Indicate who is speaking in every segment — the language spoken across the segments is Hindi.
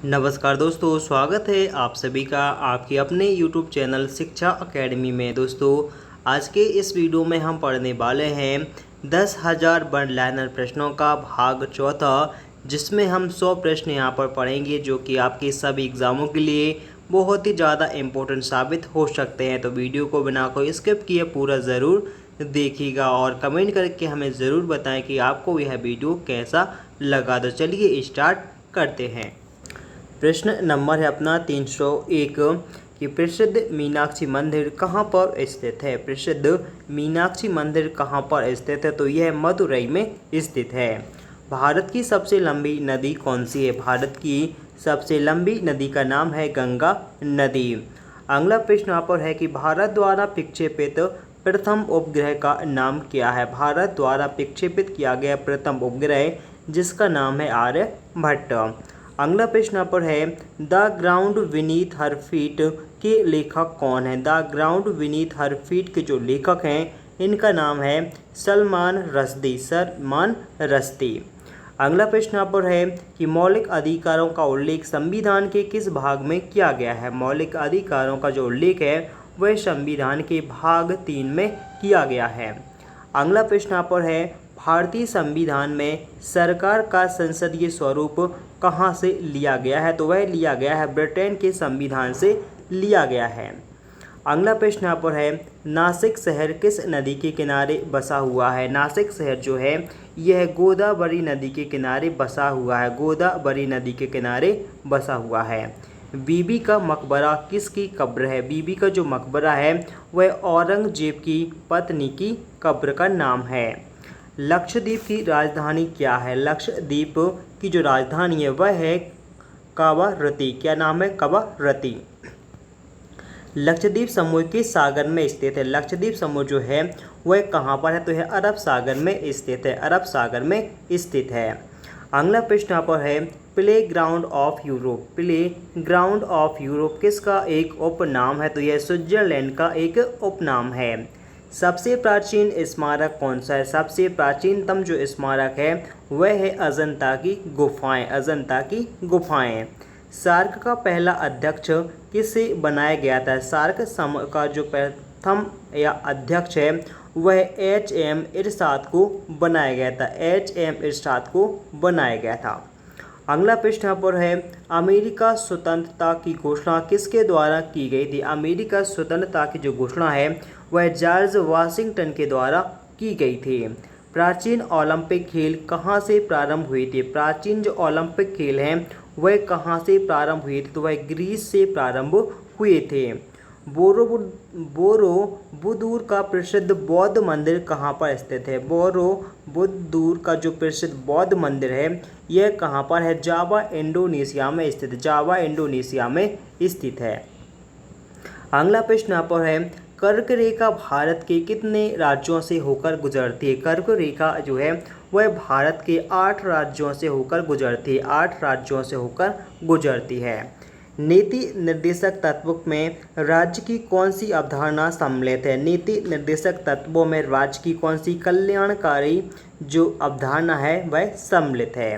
Speaker 1: नमस्कार दोस्तों, स्वागत है आप सभी का आपके अपने YouTube चैनल शिक्षा अकेडमी में। दोस्तों, आज के इस वीडियो में हम पढ़ने वाले हैं 10,000 वन लाइनर प्रश्नों का भाग चौथा, जिसमें हम 100 प्रश्न यहां पर पढ़ेंगे जो कि आपके सभी एग्ज़ामों के लिए बहुत ही ज़्यादा इम्पोर्टेंट साबित हो सकते हैं। तो वीडियो को बिना कोई स्किप किए पूरा ज़रूर देखिएगा और कमेंट करके हमें ज़रूर बताएं कि आपको यह वीडियो कैसा लगा। तो चलिए स्टार्ट करते हैं। प्रश्न नंबर है अपना 301 कि प्रसिद्ध मीनाक्षी मंदिर कहाँ पर स्थित है। प्रसिद्ध मीनाक्षी मंदिर कहाँ पर स्थित है, तो यह मदुरई में स्थित है। भारत की सबसे लंबी नदी कौन सी है। भारत की सबसे लंबी नदी का नाम है गंगा नदी। अगला प्रश्न यहाँ पर है कि भारत द्वारा विक्षेपित प्रथम उपग्रह का नाम क्या है। भारत द्वारा विक्षेपित किया गया प्रथम उपग्रह जिसका नाम है आर्यभट्ट। अगला प्रश्न पर है the ground beneath her feet के लेखक कौन है। The ground beneath her feet के जो लेखक हैं इनका नाम है सलमान रश्दी। सलमान रश्दी। अगला प्रश्न पर है कि मौलिक अधिकारों का उल्लेख संविधान के किस भाग में किया गया है। मौलिक अधिकारों का जो उल्लेख है वह संविधान के भाग 3 में किया गया है। अगला प्रश्न पर है भारतीय संविधान में सरकार का संसदीय स्वरूप कहाँ से लिया गया है, तो वह लिया गया है ब्रिटेन के संविधान से लिया गया है। अगला प्रश्न यहाँ पर है नासिक शहर किस नदी के किनारे बसा हुआ है। नासिक शहर जो है यह गोदावरी नदी के किनारे बसा हुआ है। गोदावरी नदी के किनारे बसा हुआ है। बीबी का मकबरा किसकी कब्र है। बीबी का जो मकबरा है वह औरंगजेब की पत्नी की कब्र का नाम है। लक्षद्वीप की राजधानी क्या है। लक्षद्वीप की जो राजधानी है वह है कवरत्ती। क्या नाम है। कवरत्ती। लक्षद्वीप समूह किस सागर में स्थित है। लक्षद्वीप समूह जो है वह कहाँ पर है, तो यह अरब सागर में स्थित है। अरब सागर में स्थित है। अगला प्रश्न यहाँ पर है play ground of Europe. Play ground of Europe किसका एक उपनाम है, तो यह स्विट्जरलैंड का एक उपनाम है। सबसे प्राचीन स्मारक कौन सा है। सबसे प्राचीनतम जो स्मारक है वह है अजंता की गुफाएं। अजंता की गुफाएं। सार्क का पहला अध्यक्ष किससे बनाया गया था। सार्क का जो प्रथम या अध्यक्ष है वह HM इरशाद को बनाया गया था। HM इरशाद को बनाया गया था। अगला प्रश्न पर है अमेरिका स्वतंत्रता की घोषणा किसके द्वारा की गई थी। अमेरिका स्वतंत्रता की जो घोषणा है वह जॉर्ज वाशिंगटन के द्वारा की गई थी। प्राचीन ओलंपिक खेल कहाँ से प्रारंभ हुए थे। प्राचीन जो ओलंपिक खेल हैं वह कहाँ से प्रारंभ हुए थे, तो वह ग्रीस से प्रारंभ हुए थे। बोरोबुदूर का प्रसिद्ध बौद्ध मंदिर कहाँ पर स्थित है। बोरोबुदूर का जो प्रसिद्ध बौद्ध मंदिर है यह कहाँ पर है। जावा इंडोनेशिया में स्थित। जावा इंडोनेशिया में स्थित है। अगला प्रश्न यहाँ पर है कर्क रेखा भारत के कितने राज्यों से होकर गुजरती है। कर्क रेखा जो है वह भारत के 8 राज्यों से होकर गुजरती है। 8 राज्यों से होकर गुजरती है। नीति निर्देशक तत्व में राज्य की कौन सी अवधारणा सम्मिलित है। नीति निर्देशक तत्वों में राज्य की कौन सी कल्याणकारी जो अवधारणा है वह सम्मिलित है।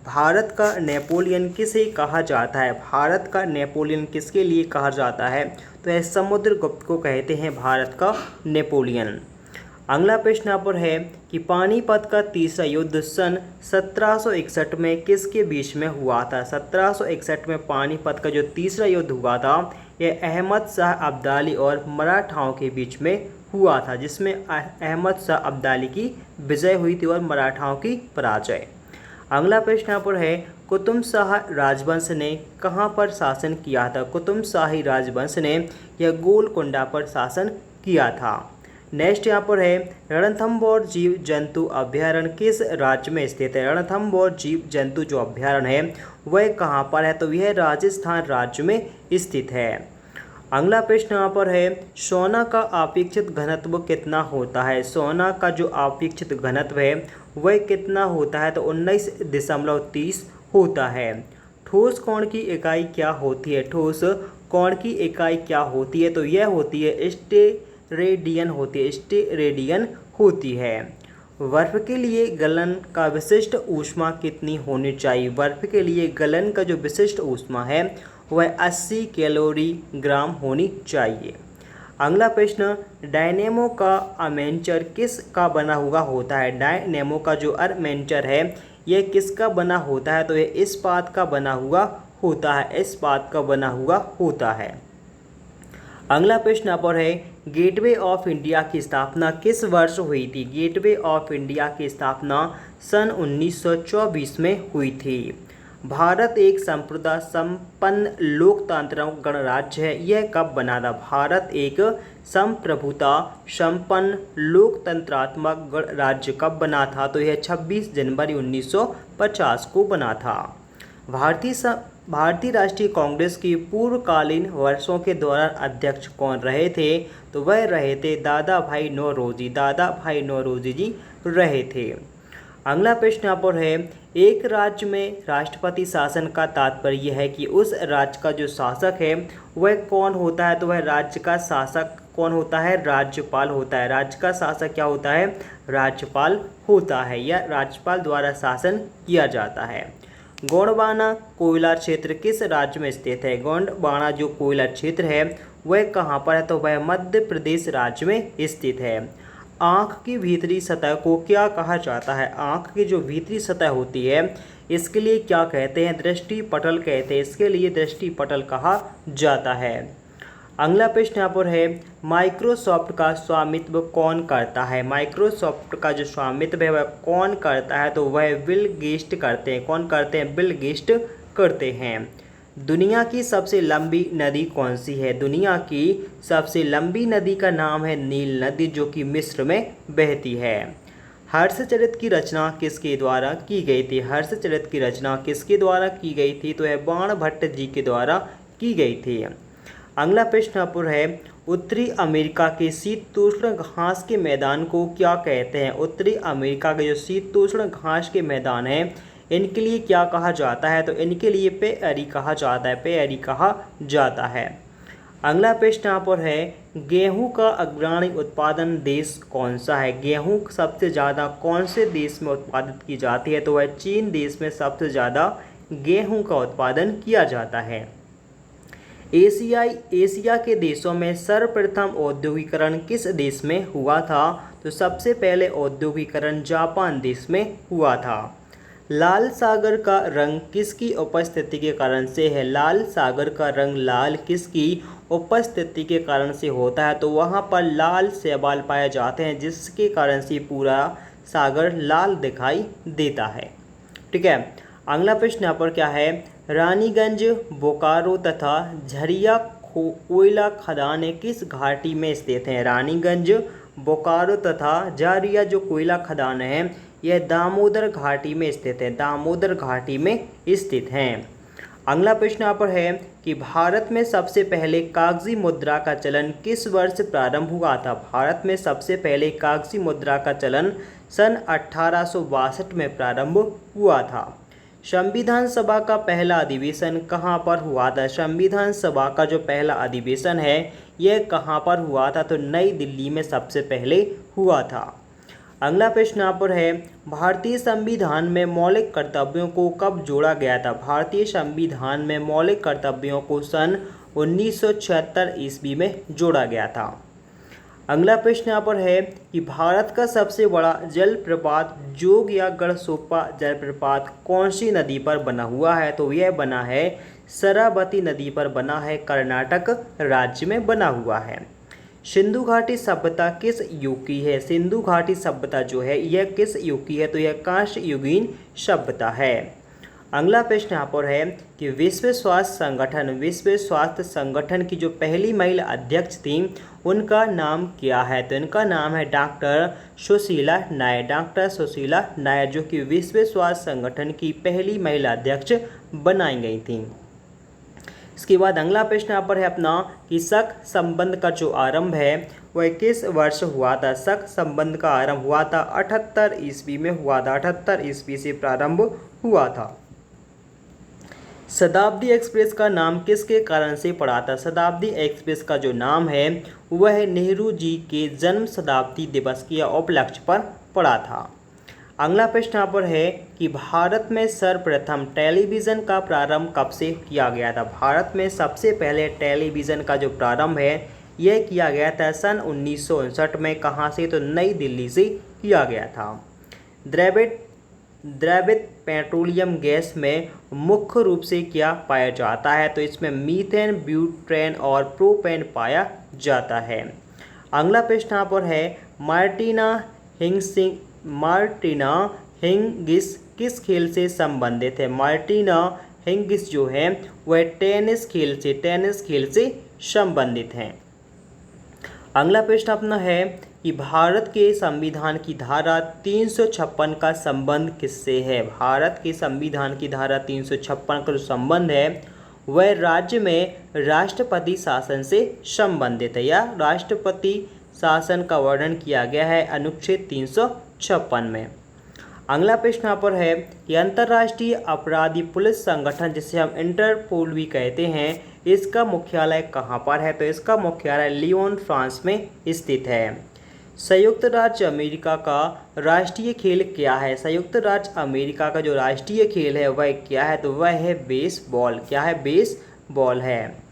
Speaker 1: भारत का नेपोलियन किसे कहा जाता है। भारत का नेपोलियन किसके लिए कहा जाता है, तो यह समुद्रगुप्त को कहते हैं भारत का नेपोलियन। अगला प्रश्न यहाँ पर है कि पानीपत का तीसरा युद्ध सन 1761 में किसके बीच में हुआ था। 1761 में पानीपत का जो तीसरा युद्ध हुआ था यह अहमद शाह अब्दाली और मराठाओं के बीच में हुआ था, जिसमें अहमद शाह अब्दाली की विजय हुई थी और मराठाओं की पराजय। अगला प्रश्न यहाँ पर है कुतुब शाह राजवंश ने कहाँ पर शासन किया था। कुतुब शाही राजवंश ने यह गोलकुंडा पर शासन किया था। नेक्स्ट यहाँ पर है रणथंभौर जीव जंतु अभ्यारण्य किस राज्य में स्थित है। रणथंभौर जीव जंतु जो अभ्यारण्य है वह कहाँ पर है, तो यह राजस्थान राज्य में स्थित है। अगला प्रश्न यहाँ पर है सोना का अपेक्षित घनत्व कितना होता है। सोना का जो अपेक्षित घनत्व है वह कितना होता है, तो 19.30 होता है। ठोस कोण की इकाई क्या होती है। ठोस कोण की इकाई क्या होती है, तो यह होती है स्टेरेडियन होती है। स्टेरेडियन होती है। बर्फ़ के लिए गलन का विशिष्ट ऊष्मा कितनी होनी चाहिए? बर्फ़ के लिए गलन का जो विशिष्ट ऊष्मा है वह 80 कैलोरी ग्राम होनी चाहिए। अगला प्रश्न, डायनेमो का आर्मेचर किस का बना हुआ होता है? डायनेमो का जो आर्मेचर है यह किसका बना होता है? तो यह इस्पात का बना हुआ होता है, इस्पात का बना हुआ होता है। अगला प्रश्न यहाँ पर है, गेटवे ऑफ इंडिया की स्थापना किस वर्ष हुई थी? गेटवे ऑफ इंडिया की स्थापना सन 1924 में हुई थी। भारत एक संप्रभुता संपन्न लोकतांत्रिक गणराज्य है, यह कब बना था? भारत एक संप्रभुता संपन्न लोकतंत्रात्मक गणराज्य कब बना था? तो यह 26 जनवरी 1950 को बना था। भारतीय राष्ट्रीय कांग्रेस की पूर्वकालीन वर्षों के दौरान अध्यक्ष कौन रहे थे? तो वह रहे थे दादा भाई नौरोजी, दादा भाई नौरोजी जी रहे थे। अगला प्रश्न यहाँ पर है, एक राज्य में राष्ट्रपति शासन का तात्पर्य है कि उस राज्य का जो शासक है वह कौन होता है? तो वह राज्य का शासक कौन होता है? राज्यपाल होता है। राज्य का शासक क्या होता है? राज्यपाल होता है, या राज्यपाल द्वारा शासन किया जाता है। गोंडवाना कोयला क्षेत्र किस राज्य में स्थित है? गोंडवाना जो कोयला क्षेत्र है वह कहाँ पर है? तो वह मध्य प्रदेश राज्य में स्थित है। आँख की भीतरी सतह को क्या कहा जाता है? आँख की जो भीतरी सतह होती है इसके लिए क्या कहते हैं? दृष्टि पटल कहते हैं, इसके लिए दृष्टि पटल कहा जाता है। अगला प्रश्न यहाँ पर है, माइक्रोसॉफ्ट का स्वामित्व कौन करता है? माइक्रोसॉफ्ट का जो स्वामित्व है वह कौन करता है? तो वह बिल गेट्स करते हैं। कौन करते हैं? बिल गेट्स करते हैं। दुनिया की सबसे लंबी नदी कौन सी है? दुनिया की सबसे लंबी नदी का नाम है नील नदी, जो कि मिस्र में बहती है। हर्षचरित की रचना किसके द्वारा की गई थी? हर्षचरित की रचना किसके द्वारा की गई थी? तो यह बाणभट्ट जी के द्वारा की गई थी। अगला प्रश्न पर है, उत्तरी अमेरिका के शीतोष्ण घास के मैदान को क्या कहते हैं? उत्तरी अमेरिका के जो शीतोष्ण घास के मैदान हैं इनके लिए क्या कहा जाता है? तो इनके लिए पेयरी कहा जाता है, पेयरी कहा जाता है। अगला प्रश्न यहाँ पर है, गेहूं का अग्रणी उत्पादन देश कौन सा है? गेहूं सबसे ज़्यादा कौन से देश में उत्पादित की जाती है? तो वह चीन देश में सबसे ज़्यादा गेहूं का उत्पादन किया जाता है। एशिया के देशों में सर्वप्रथम औद्योगिकरण किस देश में हुआ था? तो सबसे पहले औद्योगिकरण जापान देश में हुआ था। लाल सागर का रंग किसकी उपस्थिति के कारण से है? लाल सागर का रंग लाल किसकी उपस्थिति के कारण से होता है? तो वहाँ पर लाल शैवाल पाए जाते हैं, जिसके कारण से पूरा सागर लाल दिखाई देता है। ठीक है। अगला प्रश्न यहाँ पर क्या है, रानीगंज, बोकारो तथा झरिया कोयला खदानें किस घाटी में स्थित हैं? रानीगंज, बोकारो तथा झरिया जो कोयला खदान है यह दामोदर घाटी में स्थित है, दामोदर घाटी में स्थित हैं। अगला प्रश्न यहाँ पर है कि भारत में सबसे पहले कागजी मुद्रा का चलन किस वर्ष प्रारंभ हुआ था? भारत में सबसे पहले कागजी मुद्रा का चलन सन 1862 में प्रारंभ हुआ था। संविधान सभा का पहला अधिवेशन कहाँ पर हुआ था? संविधान सभा का जो पहला अधिवेशन है यह कहाँ पर हुआ था? तो नई दिल्ली में सबसे पहले हुआ था। अगला प्रश्न यहाँ पर है, भारतीय संविधान में मौलिक कर्तव्यों को कब जोड़ा गया था? भारतीय संविधान में मौलिक कर्तव्यों को सन 1976 ईस्वी में जोड़ा गया था। अगला प्रश्न यहाँ पर है कि भारत का सबसे बड़ा जलप्रपात जोग या गढ़सोप्पा जलप्रपात कौन सी नदी पर बना हुआ है? तो यह बना है शरावती नदी पर बना है, कर्नाटक राज्य में बना हुआ है। सिंधु घाटी सभ्यता किस युग की है? सिंधु घाटी सभ्यता जो है यह किस युग की है? तो यह कांस्य युगीन सभ्यता है। अगला प्रश्न यहाँ पर है कि विश्व स्वास्थ्य संगठन की जो पहली महिला अध्यक्ष थी उनका नाम क्या है? तो इनका नाम है डॉक्टर सुशीला नायर, डॉक्टर सुशीला नायर, जो कि विश्व स्वास्थ्य संगठन की पहली महिला अध्यक्ष बनाई गई थी। इसके बाद अगला प्रश्न यहाँ पर है अपना कि शक संबंध का जो आरंभ है वह किस वर्ष हुआ था? शक संबंध का आरंभ हुआ था 78 ईस्वी में हुआ था, 78 ईस्वी से प्रारंभ हुआ था। शताब्दी एक्सप्रेस का नाम किसके कारण से पड़ा था? शताब्दी एक्सप्रेस का जो नाम है वह नेहरू जी के जन्म शताब्दी दिवस के उपलक्ष्य पर पड़ा था। अगला प्रश्न यहाँ पर है कि भारत में सर्वप्रथम टेलीविज़न का प्रारंभ कब से किया गया था। भारत में सबसे पहले टेलीविज़न का जो प्रारंभ है यह किया गया था सन 1959 में। कहाँ से, तो नई दिल्ली से किया गया था। द्रवित पेट्रोलियम गैस में मुख्य रूप से क्या पाया जाता है, तो इसमें मीथेन, ब्यूटेन और प्रोपेन पाया जाता है। अगला प्रश्न यहाँ पर है मार्टिना हिंगिस किस खेल से संबंधित है। मार्टिना हिंगिस जो है वह टेनिस खेल से संबंधित है। अगला प्रश्न अपना है कि भारत के संविधान की धारा 356 का संबंध किससे है। भारत के संविधान की धारा 356 का जो संबंध है वह राज्य में राष्ट्रपति शासन से संबंधित है, या राष्ट्रपति शासन का वर्णन किया गया है अनुच्छेद 356 में। अगला प्रश्न यहाँ पर है कि अंतर्राष्ट्रीय अपराधी पुलिस संगठन, जिसे हम इंटरपोल भी कहते हैं, इसका मुख्यालय कहाँ पर है, तो इसका मुख्यालय लियोन, फ्रांस में स्थित है। संयुक्त राज्य अमेरिका का राष्ट्रीय खेल क्या है। संयुक्त राज्य अमेरिका का जो राष्ट्रीय खेल है वह क्या है, तो वह है बेसबॉल। क्या है, बेसबॉल है।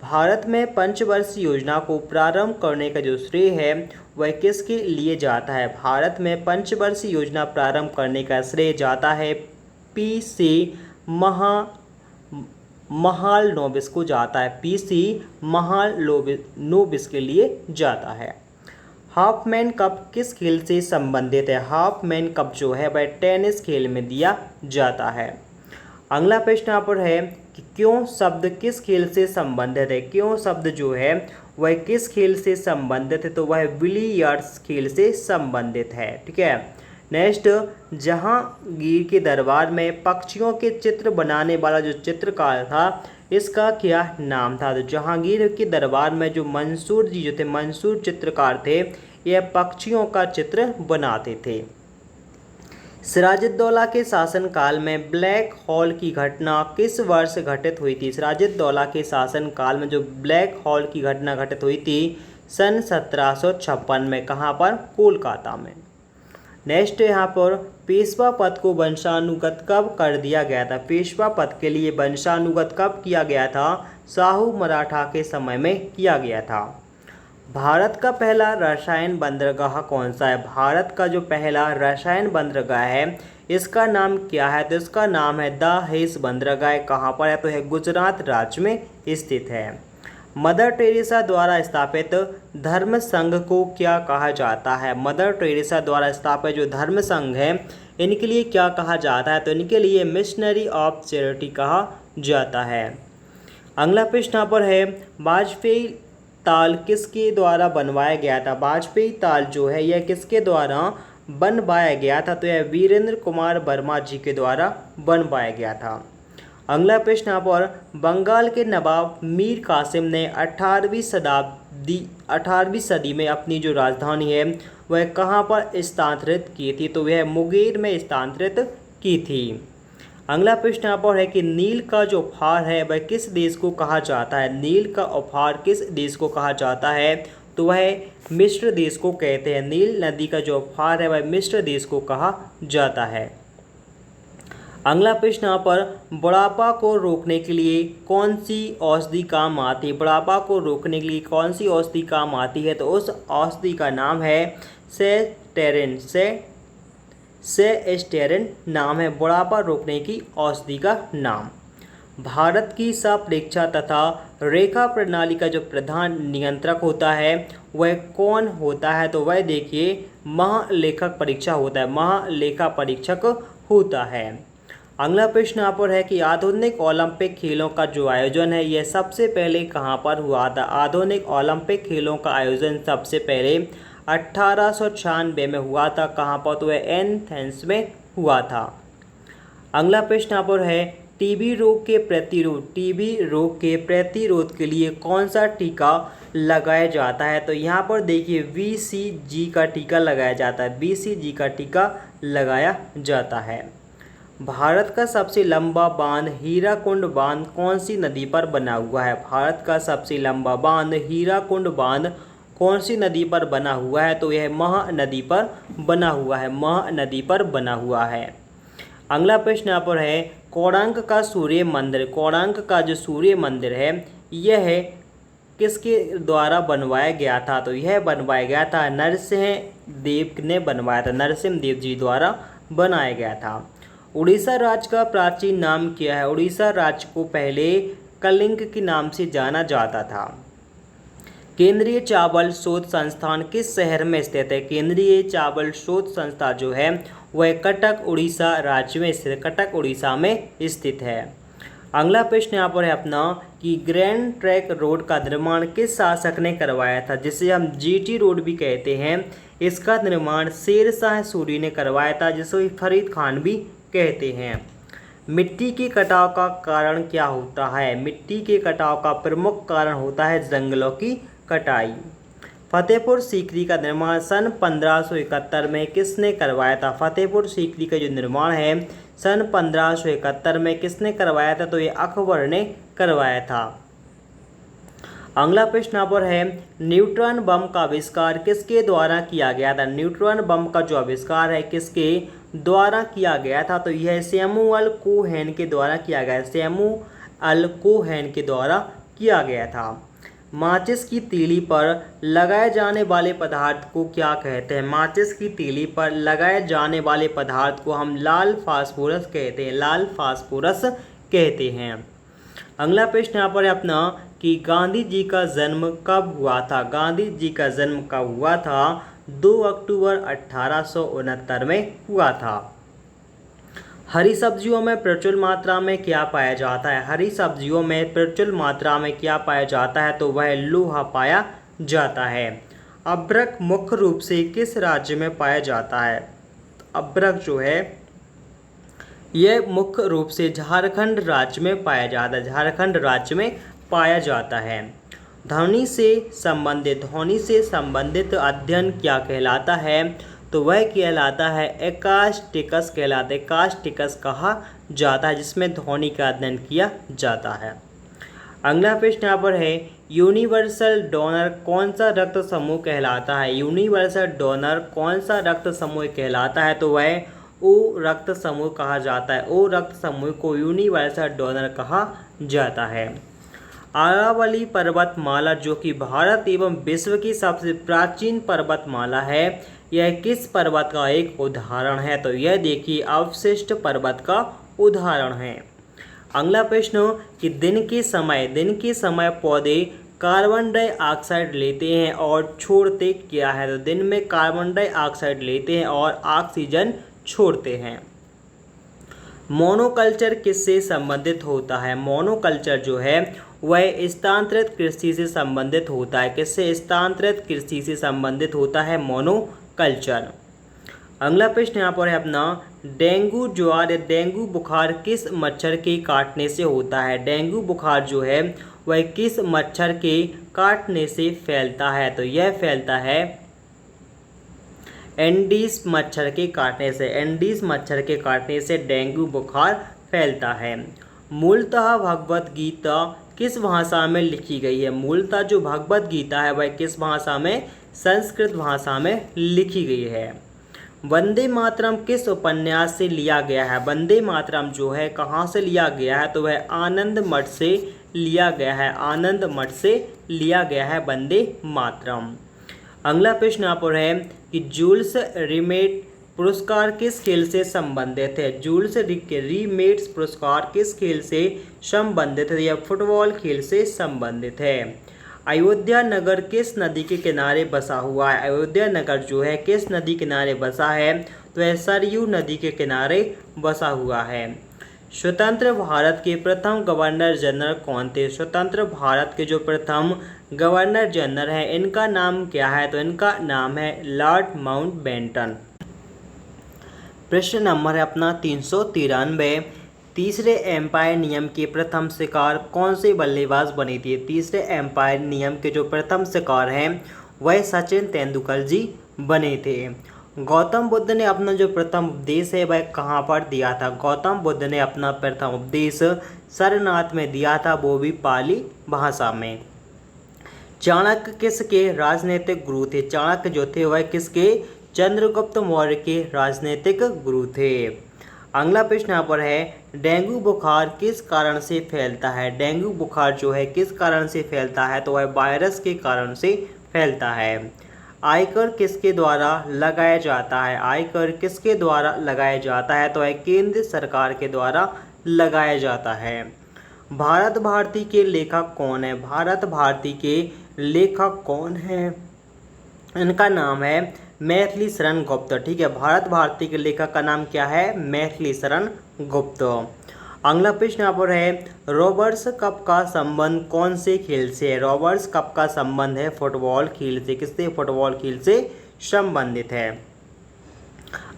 Speaker 1: भारत में पंचवर्षीय योजना को प्रारंभ करने का जो श्रेय है वह किसके लिए जाता है। भारत में पंचवर्षीय योजना प्रारंभ करने का श्रेय जाता है PC महालनोबिस को जाता है। PC महालनोबिस के लिए जाता है। हाफमैन कप किस खेल से संबंधित है। हाफमैन कप जो है वह टेनिस खेल में दिया जाता है। अगला प्रश्न यहाँ पर है कि क्यों शब्द किस खेल से संबंधित है। क्यों शब्द जो है वह किस खेल से संबंधित है, तो वह बिलियर्ड्स खेल से संबंधित है। ठीक है। नेक्स्ट, जहांगीर के दरबार में पक्षियों के चित्र बनाने वाला जो चित्रकार था इसका क्या नाम था। तो जहांगीर के दरबार में जो मंसूर जी जो थे, मंसूर चित्रकार थे, यह पक्षियों का चित्र बनाते थे। सिराजुद्दौला के शासनकाल में ब्लैक होल की घटना किस वर्ष घटित हुई थी। सिराजुद्दौला के शासनकाल में जो ब्लैक होल की घटना घटित हुई थी सन 1756 में। कहाँ पर, कोलकाता में। नेक्स्ट, यहाँ पर पेशवा पद को वंशानुगत कब कर दिया गया था। पेशवा पद के लिए वंशानुगत कब किया गया था, शाहू मराठा के समय में किया गया था। भारत का पहला रसायन बंदरगाह कौन सा है। भारत का जो पहला रसायन बंदरगाह है इसका नाम क्या है, तो इसका नाम है दहेज बंदरगाह। कहाँ पर है, तो है गुजरात राज्य में स्थित है। मदर टेरेसा द्वारा स्थापित धर्म संघ को क्या कहा जाता है। मदर टेरेसा द्वारा स्थापित जो धर्म संघ है इनके लिए क्या कहा जाता है, तो इनके लिए मिशनरी ऑफ चैरिटी कहा जाता है। अगला प्रश्न यहाँ पर है वाजपेयी ताल किसके द्वारा बनवाया गया था। वाजपेयी ताल जो है यह किसके द्वारा बनवाया गया था, तो यह वीरेंद्र कुमार वर्मा जी के द्वारा बनवाया गया था। अगला प्रश्न यहाँ पर बंगाल के नवाब मीर कासिम ने 18वीं सदी में अपनी जो राजधानी है वह कहाँ पर स्थानांतरित की थी, तो वह मुंगेर में स्थानांतरित की थी। अगला प्रश्न यहाँ पर है कि नील का जो उपहार है वह किस देश को कहा जाता है। नील का उपहार किस देश को कहा जाता है, तो वह मिस्र देश को कहते हैं। नील नदी का जो उपहार है वह मिस्र देश को कहा जाता है। अगला प्रश्न यहाँ पर बुढ़ापा को रोकने के लिए कौन सी औषधि काम आती है। बुढ़ापा को रोकने के लिए कौन सी औषधि काम आती है, तो उस औषधि का नाम है सेस्टेरिन नाम है बुढ़ापा रोकने की औषधि का नाम। भारत की सापेक्षा तथा रेखा प्रणाली का जो प्रधान नियंत्रक होता है वह कौन होता है, तो वह देखिए महालेखक परीक्षा होता है। महालेखा परीक्षक होता है। अगला प्रश्न यहाँ पर है कि आधुनिक ओलंपिक खेलों का जो आयोजन है यह सबसे पहले कहाँ पर हुआ था। आधुनिक ओलंपिक खेलों का आयोजन सबसे पहले 1896 में हुआ था। कहाँ पर, तो वह एथेंस में हुआ था। अगला प्रश्न यहाँ पर है टीबी रोग के प्रतिरोध के लिए कौन सा टीका लगाया जाता है, तो यहाँ पर देखिए BCG का टीका लगाया जाता है। BCG का टीका लगाया जाता है। भारत का सबसे लंबा बांध हीराकुंड बांध कौन सी नदी पर बना हुआ है। भारत का सबसे लंबा बांध हीराकुंड बांध कौन सी नदी पर बना हुआ है? तो यह महानदी पर बना हुआ है, महानदी पर बना हुआ है। अगला प्रश्न यहाँ पर है, कोणार्क का सूर्य मंदिर, कोणार्क का जो सूर्य मंदिर है यह किसके द्वारा बनवाया गया था? तो यह बनवाया गया था नरसिंह देव ने बनवाया था, नरसिंह देव जी द्वारा बनाया गया था। उड़ीसा राज्य का प्राचीन नाम क्या है? उड़ीसा राज्य को पहले कलिंग के नाम से जाना जाता था। केंद्रीय चावल शोध संस्थान किस शहर में स्थित है? केंद्रीय चावल शोध संस्थान जो है वह कटक उड़ीसा राज्य में स्थित, कटक उड़ीसा में स्थित है। अगला प्रश्न यहाँ पर है अपना कि ग्रैंड ट्रंक रोड का निर्माण किस शासक ने करवाया था? जिसे हम जीटी रोड भी कहते हैं। इसका निर्माण शेरशाह सूरी ने करवाया था, जिसे फरीद खान भी कहते हैं। मिट्टी के कटाव का कारण क्या होता है? मिट्टी के कटाव का प्रमुख कारण होता है जंगलों की कटाई। फतेहपुर सीकरी का निर्माण सन 1571 में किसने करवाया था? फतेहपुर सीकरी का जो निर्माण है सन 1571 में किसने करवाया था? तो ये अकबर ने करवाया था। अगला प्रश्न यहाँ पर है, न्यूट्रॉन बम का आविष्कार किसके द्वारा किया गया था? न्यूट्रॉन बम का जो आविष्कार है किसके द्वारा किया गया था? तो यह सैमुअल कोहेन के द्वारा किया गया, सैमुअल कोहेन के द्वारा किया गया था। माचिस की तीली पर लगाए जाने वाले पदार्थ को क्या कहते हैं? माचिस की तीली पर लगाए जाने वाले पदार्थ को हम लाल फास्फोरस कहते हैं, लाल फास्फोरस कहते हैं। अगला प्रश्न यहाँ पर है अपना कि गांधी जी का जन्म कब हुआ था? गांधी जी का जन्म कब हुआ था? 2 अक्टूबर 1869 में हुआ था। हरी सब्जियों में प्रचुर मात्रा में क्या पाया जाता है? हरी सब्जियों में प्रचुर मात्रा में क्या पाया जाता है? तो वह लोहा पाया जाता है। अभ्रक मुख्य रूप से किस राज्य में पाया जाता है? अभ्रक जो है यह मुख्य रूप से झारखंड राज्य में पाया जाता है, झारखंड राज्य में पाया जाता है। ध्वनि से संबंधित अध्ययन क्या कहलाता है? तो वह कहलाता है एकास्टिकस कहलाता है, एकास्टिकस कहा जाता है, जिसमें ध्वनि का अध्ययन किया जाता है। अगला प्रश्न यहाँ पर है, यूनिवर्सल डोनर कौन सा रक्त समूह कहलाता है? यूनिवर्सल डोनर कौन सा रक्त समूह कहलाता है? तो वह ओ रक्त समूह कहा जाता है, ओ रक्त समूह को यूनिवर्सल डोनर कहा जाता है। अरावली पर्वतमाला जो कि भारत एवं विश्व की सबसे प्राचीन पर्वतमाला है, यह किस पर्वत का एक उदाहरण है? तो यह देखिए अवशिष्ट पर्वत का उदाहरण है। अगला प्रश्न कि दिन के समय पौधे कार्बन डाइऑक्साइड लेते हैं और छोड़ते क्या है? तो दिन में कार्बन डाइऑक्साइड लेते हैं और ऑक्सीजन छोड़ते हैं। मोनोकल्चर किससे संबंधित होता है? मोनोकल्चर जो है वह स्थानांतरित कृषि से संबंधित होता है। किससे? स्थानांतरित कृषि से संबंधित होता है मोनोकल्चर। अगला प्रश्न यहाँ पर है अपना, डेंगू ज्वर डेंगू बुखार किस मच्छर के काटने से होता है? डेंगू बुखार जो है वह किस मच्छर के काटने से फैलता है? तो यह फैलता है एंडीज मच्छर के काटने से, एंडीज मच्छर के काटने से डेंगू बुखार फैलता है। मूलतः भगवत गीता किस भाषा में लिखी गई है? मूलतः जो भगवत गीता है वह किस भाषा में? संस्कृत भाषा में लिखी गई है। वंदे मातरम किस उपन्यास से लिया गया है? वंदे मातरम जो है कहाँ से लिया गया है? तो वह आनंद मठ से लिया गया है, आनंद मठ से लिया गया है वंदे मातरम। अगला प्रश्न यहाँ पर है कि जूल्स रिमेट पुरस्कार किस खेल से संबंधित है? जूल्स रिमेट्स पुरस्कार किस खेल से संबंधित है? यह फुटबॉल खेल से संबंधित है। अयोध्या नगर किस नदी के किनारे बसा हुआ है? अयोध्या नगर जो है किस नदी किनारे बसा है? तो यह सरयू नदी के किनारे बसा हुआ है। स्वतंत्र भारत के प्रथम गवर्नर जनरल कौन थे? स्वतंत्र भारत के जो प्रथम गवर्नर जनरल हैं इनका नाम क्या है? तो इनका नाम है लॉर्ड माउंटबेटन। प्रश्न नंबर है अपना 393, तीसरे एम्पायर नियम के प्रथम शिकार कौन से बल्लेबाज बने थे? तीसरे एम्पायर नियम के जो प्रथम शिकार हैं वह सचिन तेंदुलकर जी बने थे। गौतम बुद्ध ने अपना जो प्रथम उपदेश है वह कहाँ पर दिया था? गौतम बुद्ध ने अपना प्रथम उपदेश सारनाथ में दिया था, वो भी पाली भाषा में। चाणक्य किसके राजनीतिक गुरु थे? चाणक्य जो थे वह किसके? चंद्रगुप्त मौर्य के राजनीतिक गुरु थे। अगला प्रश्न यहाँ पर है, डेंगू बुखार किस कारण से फैलता है? डेंगू बुखार जो है किस कारण से फैलता है? तो वह वायरस के कारण से फैलता है। आयकर किसके द्वारा लगाया जाता है? आयकर किसके द्वारा लगाया जाता है? तो वह केंद्र सरकार के द्वारा लगाया जाता है। भारत भारती के लेखक कौन है? भारत भारती के लेखक कौन है? इनका नाम है मैथिली शरण गुप्त। ठीक है, भारत भारती के लेखक का नाम क्या है? मैथिली शरण गुप्त। अगला प्रश्न यहाँ पर है, रॉबर्ट्स कप का संबंध कौन से खेल से है? रॉबर्ट्स कप का संबंध है फुटबॉल खेल से। किससे? फुटबॉल खेल से संबंधित है।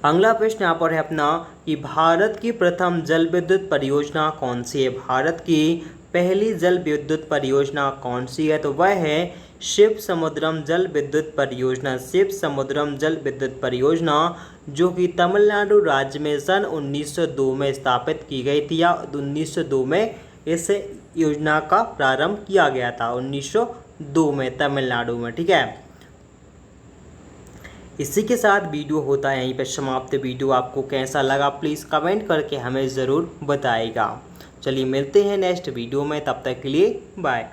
Speaker 1: अगला प्रश्न यहाँ पर है अपना कि भारत की प्रथम जल विद्युत परियोजना कौन सी है? भारत की पहली जल विद्युत परियोजना कौन सी है? तो वह है शिव समुद्रम जल विद्युत परियोजना। शिव समुद्रम जल विद्युत परियोजना जो कि तमिलनाडु राज्य में सन 1902 में स्थापित की गई थी, या 1902 में इस योजना का प्रारंभ किया गया था, 1902 में तमिलनाडु में। ठीक है, इसी के साथ वीडियो होता है यहीं पर समाप्त। वीडियो आपको कैसा लगा प्लीज़ कमेंट करके हमें ज़रूर बताइएगा। चलिए मिलते हैं नेक्स्ट वीडियो में, तब तक के लिए बाय।